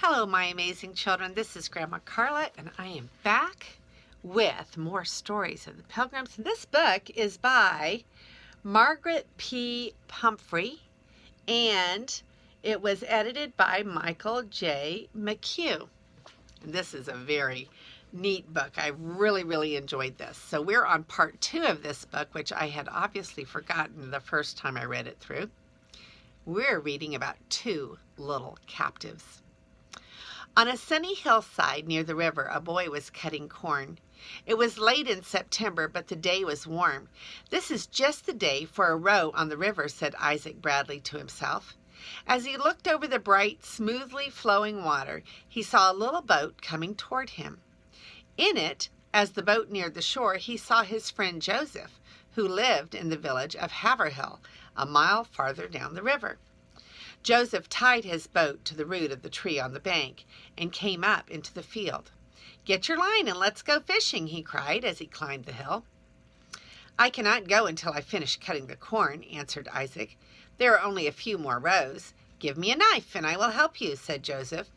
Hello, my amazing children. This is Grandma Carla, and I am back with more stories of the Pilgrims. This book is by Margaret P. Pumphrey, and it was edited by Michael J. McHugh. And this is a very neat book. I really enjoyed this. So we're on part 2 of this book, which I had obviously forgotten the first time I read it through. We're reading about 2 little captives. On a sunny hillside near the river, a boy was cutting corn. It was late in September, but the day was warm. "This is just the day for a row on the river," said Isaac Bradley to himself. As he looked over the bright, smoothly flowing water, he saw a little boat coming toward him. In it, as the boat neared the shore, he saw his friend Joseph, who lived in the village of Haverhill, a mile farther down the river. Joseph tied his boat to the root of the tree on the bank and came up into the field. "Get your line and let's go fishing," he cried as he climbed the hill. "I cannot go until I finish cutting the corn," answered Isaac. "There are only a few more rows." "Give me a knife and I will help you," said Joseph.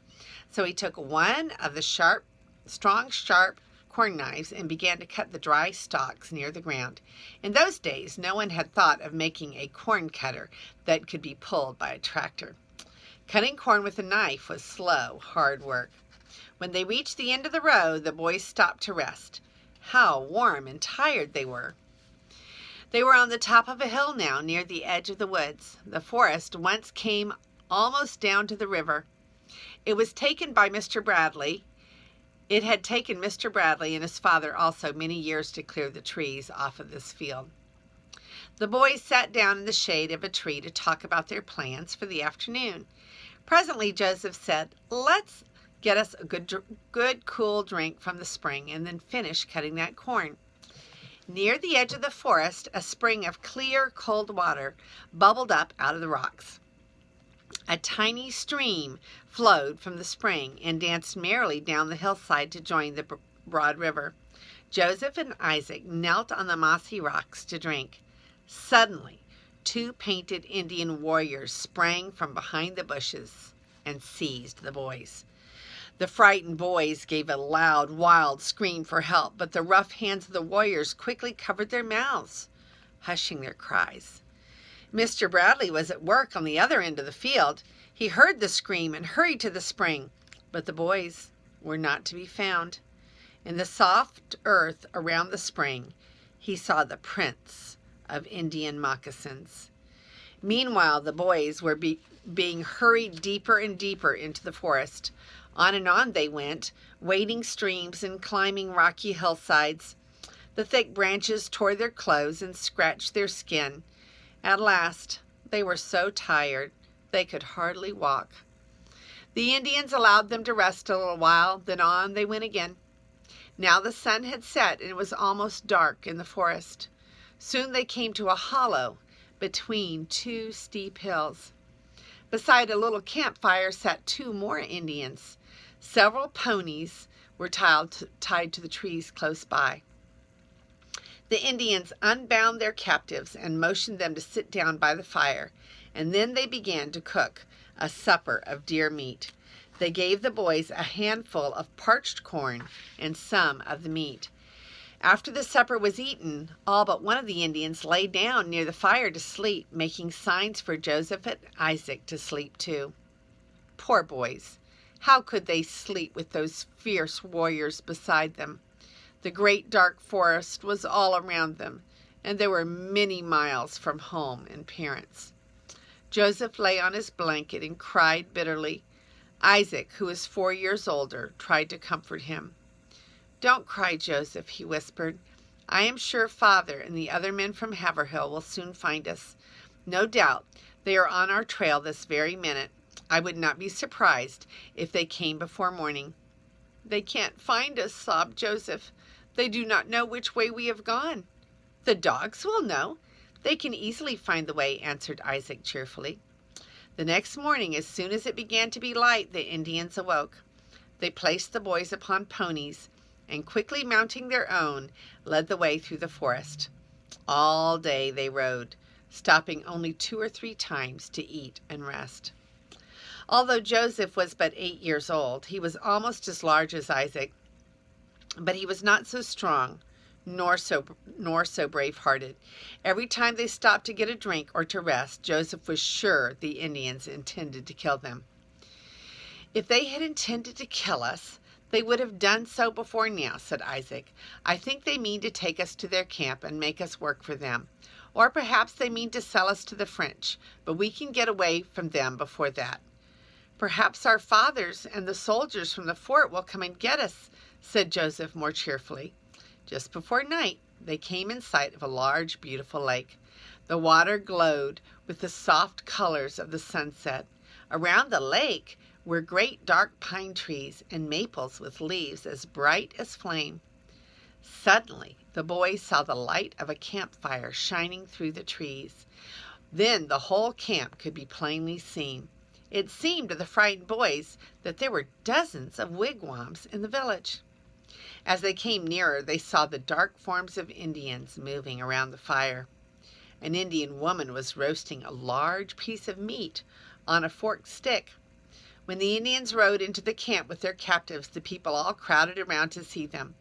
So he took one of the strong, sharp corn knives and began to cut the dry stalks near the ground. In those days, no one had thought of making a corn cutter that could be pulled by a tractor. Cutting corn with a knife was slow, hard work. When they reached the end of the row, the boys stopped to rest. How warm and tired they were. They were on the top of a hill now, near the edge of the woods. The forest once came almost down to the river. It was taken by Mr. Bradley. It had taken Mr. Bradley and his father also many years to clear the trees off of this field. The boys sat down in the shade of a tree to talk about their plans for the afternoon. Presently Joseph said, "Let's get us a good cool drink from the spring and then finish cutting that corn." Near the edge of the forest, a spring of clear, cold water bubbled up out of the rocks. A tiny stream flowed from the spring and danced merrily down the hillside to join the broad river. Joseph and Isaac knelt on the mossy rocks to drink. Suddenly, 2 painted Indian warriors sprang from behind the bushes and seized the boys. The frightened boys gave a loud, wild scream for help, but the rough hands of the warriors quickly covered their mouths, hushing their cries. Mr. Bradley was at work on the other end of the field. He heard the scream and hurried to the spring, but the boys were not to be found. In the soft earth around the spring, he saw the prints of Indian moccasins. Meanwhile, the boys were being hurried deeper and deeper into the forest. On and on they went, wading streams and climbing rocky hillsides. The thick branches tore their clothes and scratched their skin. At last, they were so tired they could hardly walk. The Indians allowed them to rest a little while, then on they went again. Now the sun had set and it was almost dark in the forest. Soon they came to a hollow between 2 steep hills. Beside a little campfire sat 2 more Indians. Several ponies were tied to the trees close by. The Indians unbound their captives and motioned them to sit down by the fire, and then they began to cook a supper of deer meat. They gave the boys a handful of parched corn and some of the meat. After the supper was eaten, all but one of the Indians lay down near the fire to sleep, making signs for Joseph and Isaac to sleep too. Poor boys! How could they sleep with those fierce warriors beside them? The great dark forest was all around them, and they were many miles from home and parents. Joseph lay on his blanket and cried bitterly. Isaac, who was 4 years older, tried to comfort him. "Don't cry, Joseph," he whispered. "I am sure Father and the other men from Haverhill will soon find us. No doubt they are on our trail this very minute. I would not be surprised if they came before morning." "They can't find us," sobbed Joseph. "They do not know which way we have gone." "The dogs will know. They can easily find the way," answered Isaac cheerfully. The next morning, as soon as it began to be light, the Indians awoke. They placed the boys upon ponies and, quickly mounting their own, led the way through the forest. All day they rode, stopping only 2 or 3 times to eat and rest. Although Joseph was but 8 years old, he was almost as large as Isaac, but he was not so strong, nor so brave-hearted. Every time they stopped to get a drink or to rest, Joseph was sure the Indians intended to kill them. "If they had intended to kill us, they would have done so before now," said Isaac. "I think they mean to take us to their camp and make us work for them. Or perhaps they mean to sell us to the French, but we can get away from them before that." "Perhaps our fathers and the soldiers from the fort will come and get us," said Joseph more cheerfully. Just before night, they came in sight of a large, beautiful lake. The water glowed with the soft colors of the sunset. Around the lake were great dark pine trees and maples with leaves as bright as flame. Suddenly, the boys saw the light of a campfire shining through the trees. Then the whole camp could be plainly seen. It seemed to the frightened boys that there were dozens of wigwams in the village. As they came nearer, they saw the dark forms of Indians moving around the fire. An Indian woman was roasting a large piece of meat on a forked stick. When the Indians rode into the camp with their captives, the people all crowded around to see them.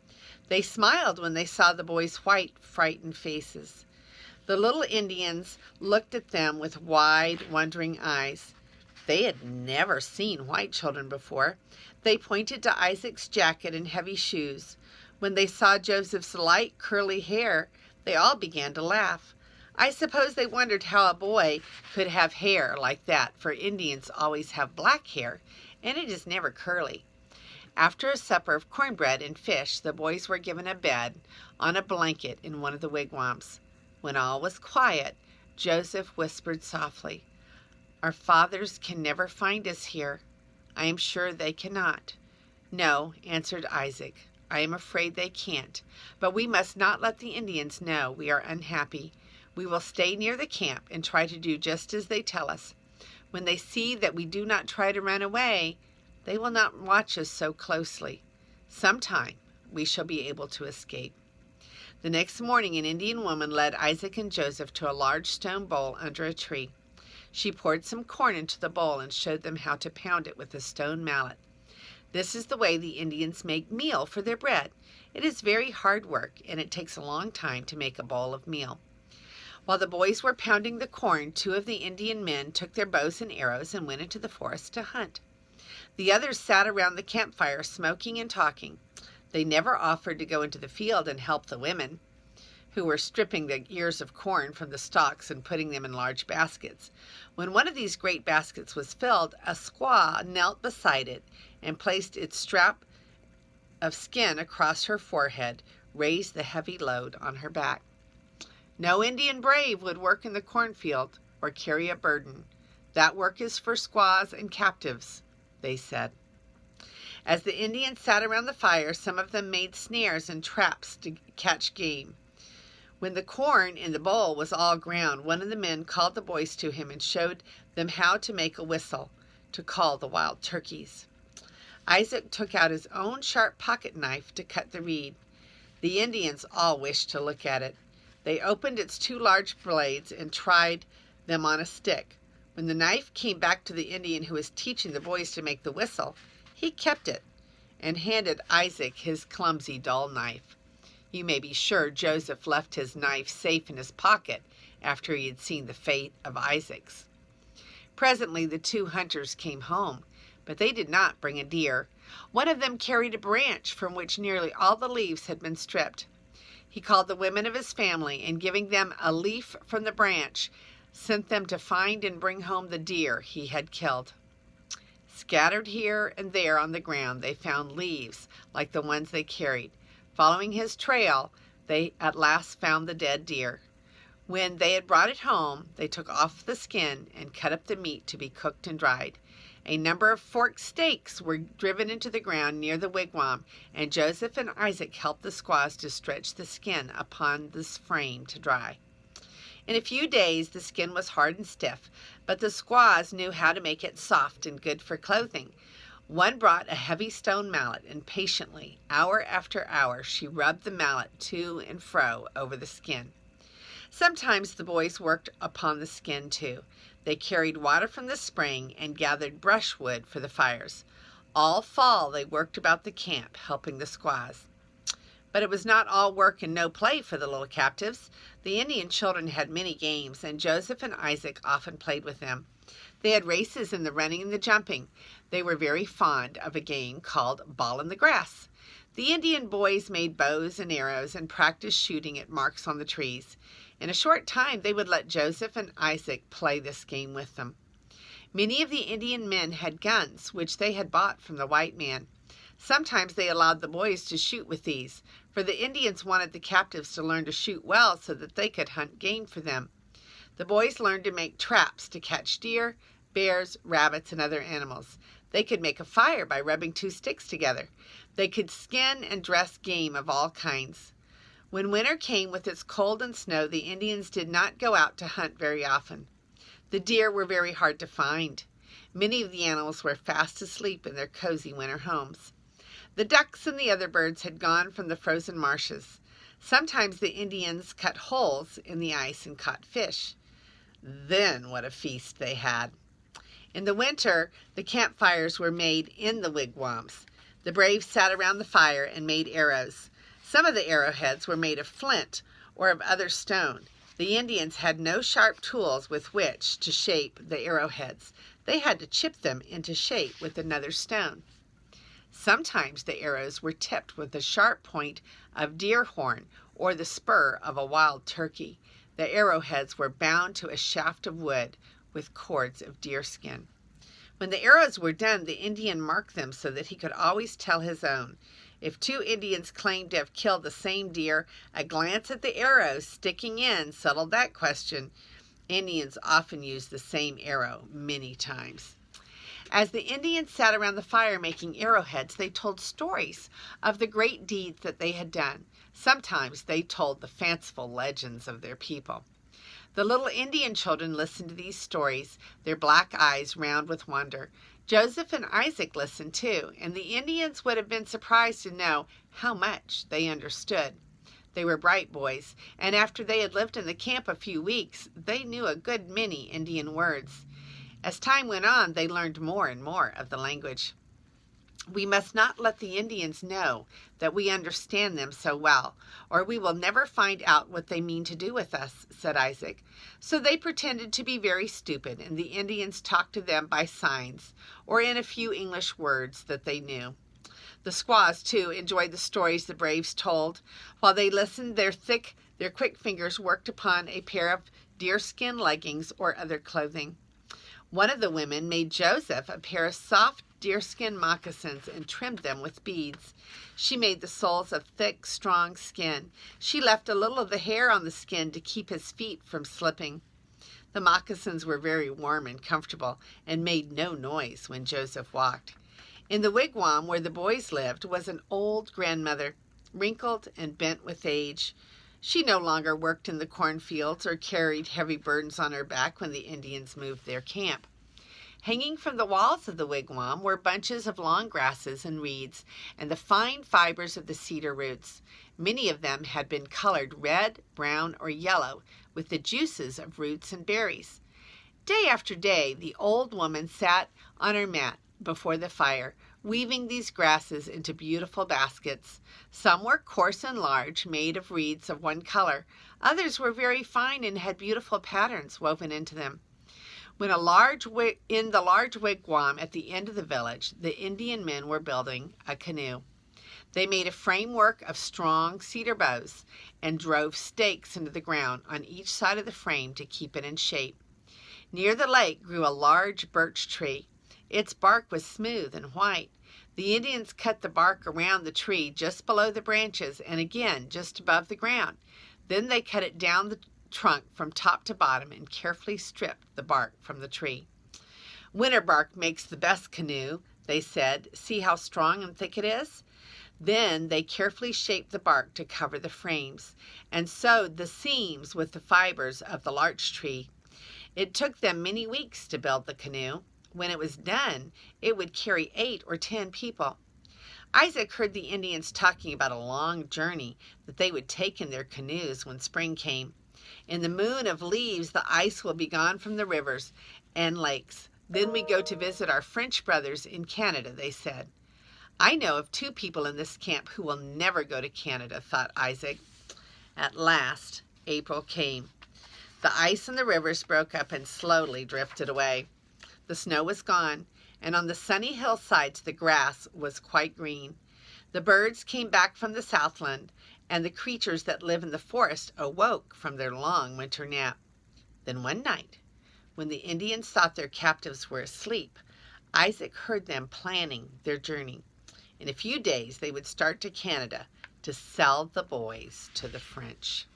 They smiled when they saw the boys' white, frightened faces. The little Indians looked at them with wide, wondering eyes. They had never seen white children before. They pointed to Isaac's jacket and heavy shoes. When they saw Joseph's light, curly hair, they all began to laugh. I suppose they wondered how a boy could have hair like that, for Indians always have black hair, and it is never curly. After a supper of cornbread and fish, the boys were given a bed on a blanket in one of the wigwams. When all was quiet, Joseph whispered softly, "Our fathers can never find us here. I am sure they cannot." "No," answered Isaac, "I am afraid they can't. But we must not let the Indians know we are unhappy. We will stay near the camp and try to do just as they tell us. When they see that we do not try to run away, they will not watch us so closely. Sometime we shall be able to escape." The next morning, an Indian woman led Isaac and Joseph to a large stone bowl under a tree. She poured some corn into the bowl and showed them how to pound it with a stone mallet. This is the way the Indians make meal for their bread. It is very hard work, and it takes a long time to make a bowl of meal. While the boys were pounding the corn, 2 of the Indian men took their bows and arrows and went into the forest to hunt. The others sat around the campfire smoking and talking. They never offered to go into the field and help the women, who were stripping the ears of corn from the stalks and putting them in large baskets. When one of these great baskets was filled, a squaw knelt beside it and placed its strap of skin across her forehead, raised the heavy load on her back. No Indian brave would work in the cornfield or carry a burden. That work is for squaws and captives, they said. As the Indians sat around the fire, some of them made snares and traps to catch game. When the corn in the bowl was all ground, one of the men called the boys to him and showed them how to make a whistle to call the wild turkeys. Isaac took out his own sharp pocket knife to cut the reed. The Indians all wished to look at it. They opened its 2 large blades and tried them on a stick. When the knife came back to the Indian who was teaching the boys to make the whistle, he kept it and handed Isaac his clumsy, dull knife. You may be sure Joseph left his knife safe in his pocket after he had seen the fate of Isaac's. Presently the 2 hunters came home, but they did not bring a deer. One of them carried a branch from which nearly all the leaves had been stripped. He called the women of his family, and giving them a leaf from the branch, sent them to find and bring home the deer he had killed. Scattered here and there on the ground, they found leaves like the ones they carried. Following his trail, they at last found the dead deer. When they had brought it home, they took off the skin and cut up the meat to be cooked and dried. A number of forked stakes were driven into the ground near the wigwam, and Joseph and Isaac helped the squaws to stretch the skin upon this frame to dry. In a few days, the skin was hard and stiff, but the squaws knew how to make it soft and good for clothing. One brought a heavy stone mallet, and patiently, hour after hour, she rubbed the mallet to and fro over the skin. Sometimes the boys worked upon the skin too. They carried water from the spring and gathered brushwood for the fires. All fall they worked about the camp, helping the squaws. But it was not all work and no play for the little captives. The Indian children had many games, and Joseph and Isaac often played with them. They had races in the running and the jumping. They were very fond of a game called Ball in the Grass. The Indian boys made bows and arrows and practiced shooting at marks on the trees. In a short time, they would let Joseph and Isaac play this game with them. Many of the Indian men had guns, which they had bought from the white man. Sometimes they allowed the boys to shoot with these, for the Indians wanted the captives to learn to shoot well so that they could hunt game for them. The boys learned to make traps to catch deer, bears, rabbits, and other animals. They could make a fire by rubbing two sticks together. They could skin and dress game of all kinds. When winter came with its cold and snow, the Indians did not go out to hunt very often. The deer were very hard to find. Many of the animals were fast asleep in their cozy winter homes. The ducks and the other birds had gone from the frozen marshes. Sometimes the Indians cut holes in the ice and caught fish. Then what a feast they had! In the winter, the campfires were made in the wigwams. The braves sat around the fire and made arrows. Some of the arrowheads were made of flint or of other stone. The Indians had no sharp tools with which to shape the arrowheads. They had to chip them into shape with another stone. Sometimes the arrows were tipped with the sharp point of deer horn or the spur of a wild turkey. The arrowheads were bound to a shaft of wood with cords of deerskin. When the arrows were done, the Indian marked them so that he could always tell his own. If two Indians claimed to have killed the same deer, a glance at the arrow sticking in settled that question. Indians often used the same arrow many times. As the Indians sat around the fire making arrowheads, they told stories of the great deeds that they had done. Sometimes they told the fanciful legends of their people. The little Indian children listened to these stories, their black eyes round with wonder. Joseph and Isaac listened too, and the Indians would have been surprised to know how much they understood. They were bright boys, and after they had lived in the camp a few weeks, they knew a good many Indian words. As time went on, they learned more and more of the language. We must not let the Indians know that we understand them so well, or we will never find out what they mean to do with us, said Isaac. So they pretended to be very stupid, and the Indians talked to them by signs, or in a few English words that they knew. The squaws, too, enjoyed the stories the braves told. While they listened, their quick fingers worked upon a pair of deerskin leggings or other clothing. One of the women made Joseph a pair of soft deerskin moccasins and trimmed them with beads. She made the soles of thick, strong skin. She left a little of the hair on the skin to keep his feet from slipping. The moccasins were very warm and comfortable and made no noise when Joseph walked. In the wigwam where the boys lived was an old grandmother, wrinkled and bent with age. She no longer worked in the cornfields or carried heavy burdens on her back when the Indians moved their camp. Hanging from the walls of the wigwam were bunches of long grasses and reeds and the fine fibers of the cedar roots. Many of them had been colored red, brown, or yellow with the juices of roots and berries. Day after day, the old woman sat on her mat before the fire, weaving these grasses into beautiful baskets. Some were coarse and large, made of reeds of one color. Others were very fine and had beautiful patterns woven into them. In the large wigwam at the end of the village, the Indian men were building a canoe. They made a framework of strong cedar boughs and drove stakes into the ground on each side of the frame to keep it in shape. Near the lake grew a large birch tree. Its bark was smooth and white. The Indians cut the bark around the tree just below the branches and again just above the ground. Then they cut it down the trunk from top to bottom and carefully stripped the bark from the tree. Winter bark makes the best canoe, they said. See how strong and thick it is? Then they carefully shaped the bark to cover the frames and sewed the seams with the fibers of the larch tree. It took them many weeks to build the canoe. When it was done, it would carry 8 or 10 people. Isaac heard the Indians talking about a long journey that they would take in their canoes when spring came. In the moon of leaves, the ice will be gone from the rivers, and lakes. Then we go to visit our French brothers in Canada, they said. I know of 2 people in this camp who will never go to Canada, thought Isaac. At last, April came. The ice in the rivers broke up and slowly drifted away. The snow was gone, and on the sunny hillsides the grass was quite green. The birds came back from the Southland, and the creatures that live in the forest awoke from their long winter nap. Then one night, when the Indians thought their captives were asleep, Isaac heard them planning their journey. In a few days, they would start to Canada to sell the boys to the French.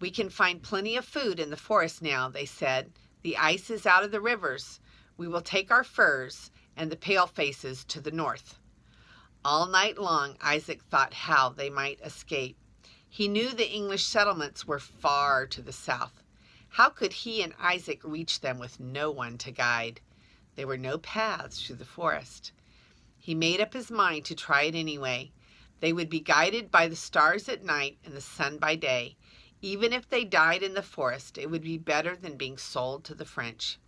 We can find plenty of food in the forest now, they said. The ice is out of the rivers. We will take our furs and the palefaces to the north. All night long, Isaac thought how they might escape. He knew the English settlements were far to the south. How could he and Isaac reach them with no one to guide? There were no paths through the forest. He made up his mind to try it anyway. They would be guided by the stars at night and the sun by day. Even if they died in the forest, it would be better than being sold to the French.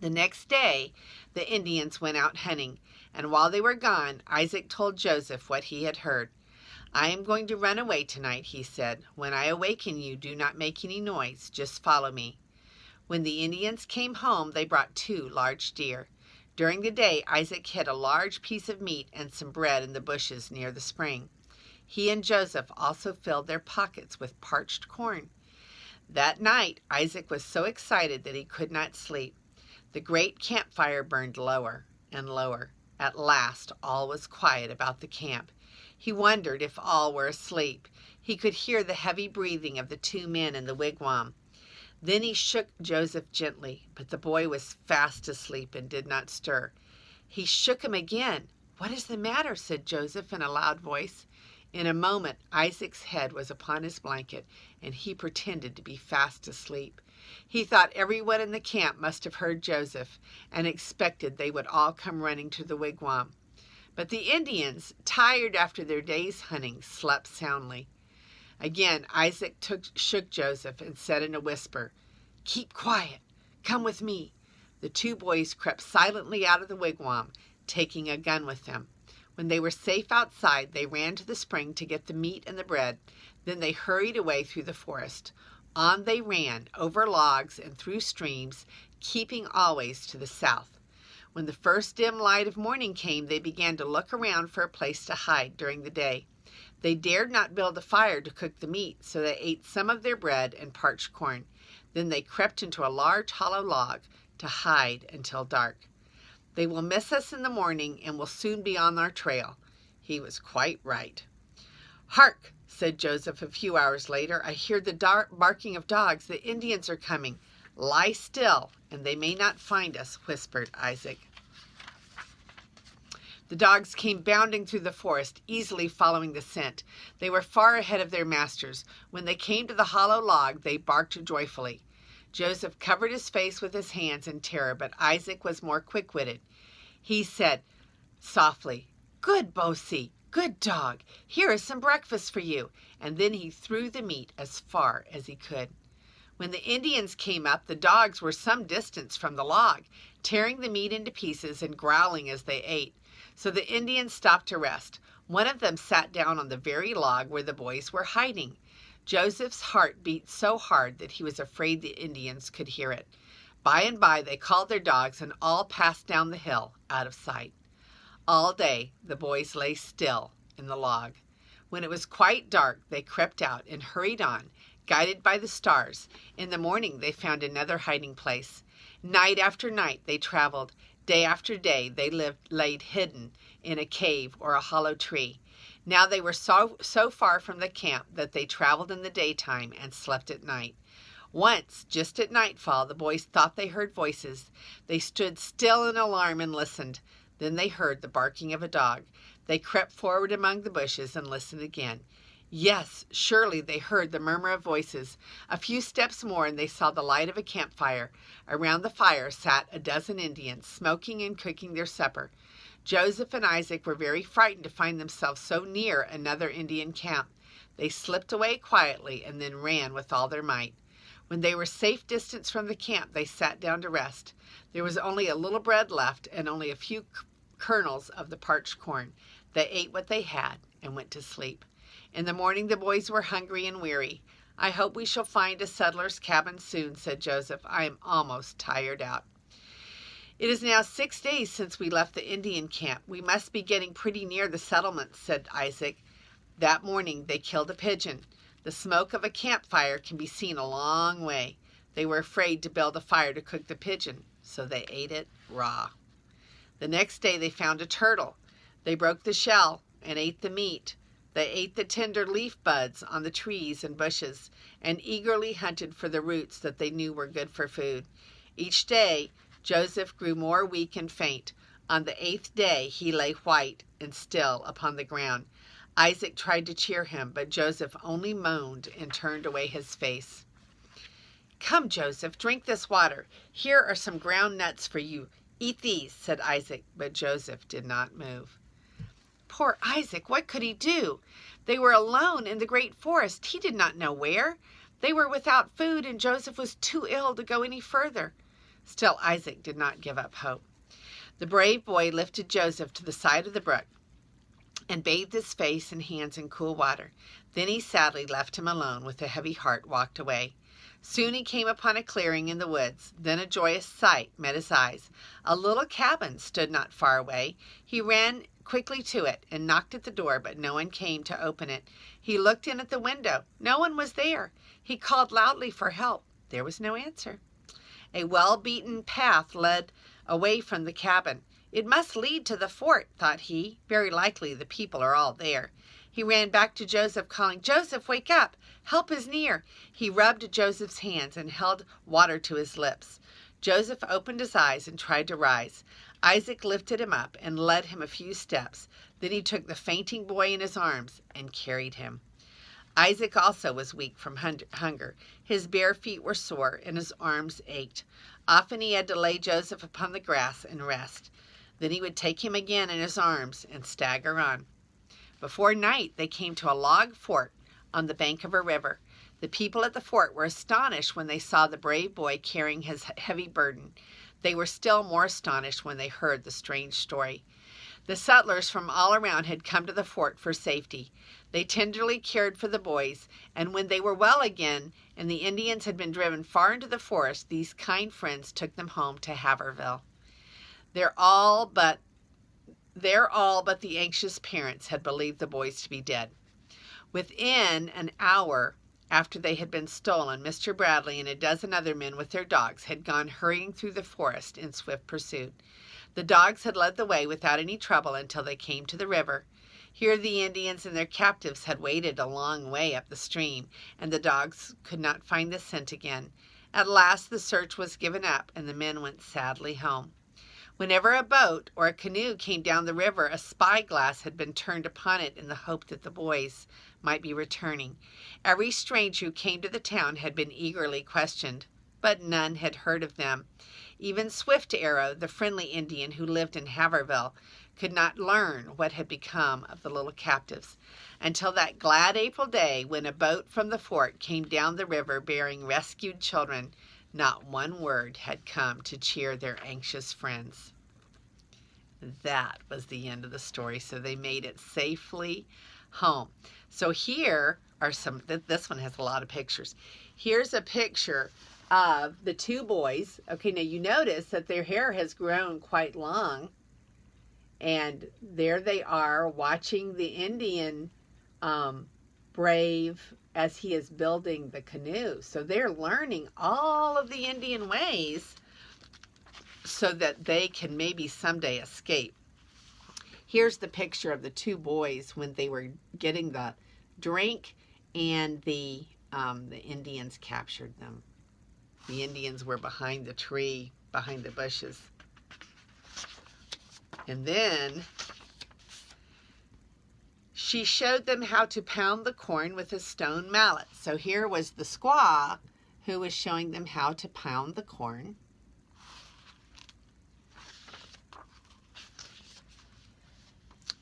The next day, the Indians went out hunting, and while they were gone, Isaac told Joseph what he had heard. I am going to run away tonight, he said. When I awaken you, do not make any noise. Just follow me. When the Indians came home, they brought 2 large deer. During the day, Isaac hid a large piece of meat and some bread in the bushes near the spring. He and Joseph also filled their pockets with parched corn. That night, Isaac was so excited that he could not sleep. The great campfire burned lower and lower. At last, all was quiet about the camp. He wondered if all were asleep. He could hear the heavy breathing of the 2 men in the wigwam. Then he shook Joseph gently, but the boy was fast asleep and did not stir. He shook him again. What is the matter? Said Joseph in a loud voice. In a moment, Isaac's head was upon his blanket, and he pretended to be fast asleep. He thought everyone in the camp must have heard Joseph, and expected they would all come running to the wigwam. But the Indians, tired after their day's hunting, slept soundly. Again, Isaac shook Joseph and said in a whisper, Keep quiet. Come with me. The 2 boys crept silently out of the wigwam, taking a gun with them. When they were safe outside, they ran to the spring to get the meat and the bread. Then they hurried away through the forest. On they ran, over logs and through streams, keeping always to the south. When the first dim light of morning came, they began to look around for a place to hide during the day. They dared not build a fire to cook the meat, so they ate some of their bread and parched corn. Then they crept into a large hollow log to hide until dark. They will miss us in the morning and will soon be on our trail. He was quite right. Hark, said Joseph a few hours later. I hear the barking of dogs. The Indians are coming. Lie still, and they may not find us, whispered Isaac. The dogs came bounding through the forest, easily following the scent. They were far ahead of their masters. When they came to the hollow log, they barked joyfully. Joseph covered his face with his hands in terror, but Isaac was more quick-witted. He said softly, Good, Bosie, good dog. Here is some breakfast for you. And then he threw the meat as far as he could. When the Indians came up, the dogs were some distance from the log, tearing the meat into pieces and growling as they ate. So the Indians stopped to rest. One of them sat down on the very log where the boys were hiding. Joseph's heart beat so hard that he was afraid the Indians could hear it. By and by they called their dogs and all passed down the hill out of sight. All day the boys lay still in the log. When it was quite dark, they crept out and hurried on, guided by the stars. In the morning they found another hiding place. Night after night they traveled. Day after day they laid hidden in a cave or a hollow tree. Now they were so far from the camp that they traveled in the daytime and slept at night. Once, just at nightfall, the boys thought they heard voices. They stood still in alarm and listened. Then they heard the barking of a dog. They crept forward among the bushes and listened again. Yes, surely they heard the murmur of voices. A few steps more and they saw the light of a campfire. Around the fire sat a dozen Indians, smoking and cooking their supper. Joseph and Isaac were very frightened to find themselves so near another Indian camp. They slipped away quietly and then ran with all their might. When they were safe distance from the camp, they sat down to rest. There was only a little bread left and only a few kernels of the parched corn. They ate what they had and went to sleep. In the morning, the boys were hungry and weary. "I hope we shall find a settler's cabin soon," said Joseph. "I am almost tired out." "It is now 6 days since we left the Indian camp. We must be getting pretty near the settlements," said Isaac. That morning they killed a pigeon. The smoke of a campfire can be seen a long way. They were afraid to build a fire to cook the pigeon, so they ate it raw. The next day they found a turtle. They broke the shell and ate the meat. They ate the tender leaf buds on the trees and bushes and eagerly hunted for the roots that they knew were good for food. Each day Joseph grew more weak and faint. On the 8th day he lay white and still upon the ground. Isaac tried to cheer him, but Joseph only moaned and turned away his face. "Come, Joseph, drink this water. Here are some ground nuts for you. Eat these," said Isaac, but Joseph did not move. Poor Isaac, what could he do? They were alone in the great forest. He did not know where. They were without food, and Joseph was too ill to go any further. Still, Isaac did not give up hope. The brave boy lifted Joseph to the side of the brook and bathed his face and hands in cool water. Then he sadly left him alone, with a heavy heart walked away. Soon he came upon a clearing in the woods. Then a joyous sight met his eyes. A little cabin stood not far away. He ran quickly to it and knocked at the door, but no one came to open it. He looked in at the window. No one was there. He called loudly for help. There was no answer. A well-beaten path led away from the cabin. "It must lead to the fort," thought he. "Very likely the people are all there." He ran back to Joseph, calling, "Joseph, wake up! Help is near." He rubbed Joseph's hands and held water to his lips. Joseph opened his eyes and tried to rise. Isaac lifted him up and led him a few steps. Then he took the fainting boy in his arms and carried him. Isaac also was weak from hunger. His bare feet were sore and his arms ached. Often he had to lay Joseph upon the grass and rest. Then he would take him again in his arms and stagger on. Before night they came to a log fort on the bank of a river. The people at the fort were astonished when they saw the brave boy carrying his heavy burden. They were still more astonished when they heard the strange story. The settlers from all around had come to the fort for safety. They tenderly cared for the boys, and when they were well again and the Indians had been driven far into the forest, these kind friends took them home to Haverhill. There all but the anxious parents had believed the boys to be dead. Within an hour after they had been stolen, Mr. Bradley and a dozen other men with their dogs had gone hurrying through the forest in swift pursuit. The dogs had led the way without any trouble until they came to the river. Here the Indians and their captives had waded a long way up the stream, and the dogs could not find the scent again. At last the search was given up, and the men went sadly home. Whenever a boat or a canoe came down the river, a spyglass had been turned upon it in the hope that the boys might be returning. Every stranger who came to the town had been eagerly questioned, but none had heard of them. Even Swift Arrow, the friendly Indian who lived in Haverhill, could not learn what had become of the little captives until that glad April day when a boat from the fort came down the river bearing rescued children. Not one word had come to cheer their anxious friends. That was the end of the story, so they made it safely home. So here are some, this one has a lot of pictures. Here's a picture of the two boys. Okay, now you notice that their hair has grown quite long, and there they are watching the Indian brave as he is building the canoe. So they're learning all of the Indian ways so that they can maybe someday escape. Here's the picture of the two boys when they were getting the drink and the Indians captured them. The Indians were behind the tree, behind the bushes. And then she showed them how to pound the corn with a stone mallet. So here was the squaw who was showing them how to pound the corn.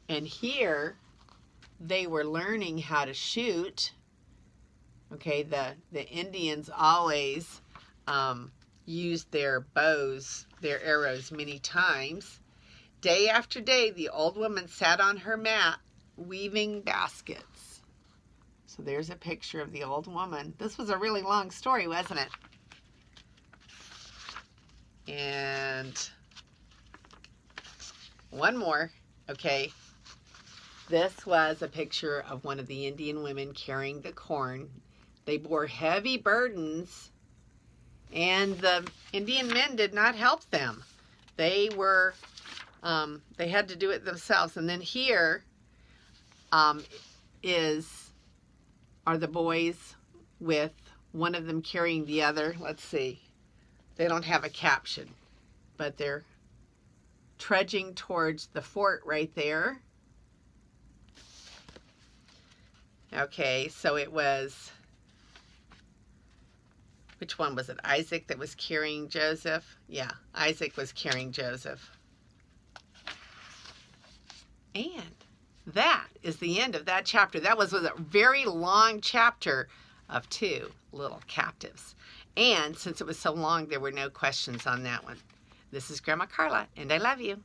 And here they were learning how to shoot Okay, the Indians always used their bows, their arrows many times. Day after day, the old woman sat on her mat weaving baskets. So there's a picture of the old woman. This was a really long story, wasn't it? And one more, okay. This was a picture of one of the Indian women carrying the corn. They bore heavy burdens, and the Indian men did not help them. They had to do it themselves. And then here are the boys with one of them carrying the other. Let's see. They don't have a caption, but they're trudging towards the fort right there. Okay, so it was, which one was it? Isaac that was carrying Joseph? Yeah, Isaac was carrying Joseph. And that is the end of that chapter. That was a very long chapter of 2 little captives. And since it was so long, there were no questions on that one. This is Grandma Carla, and I love you.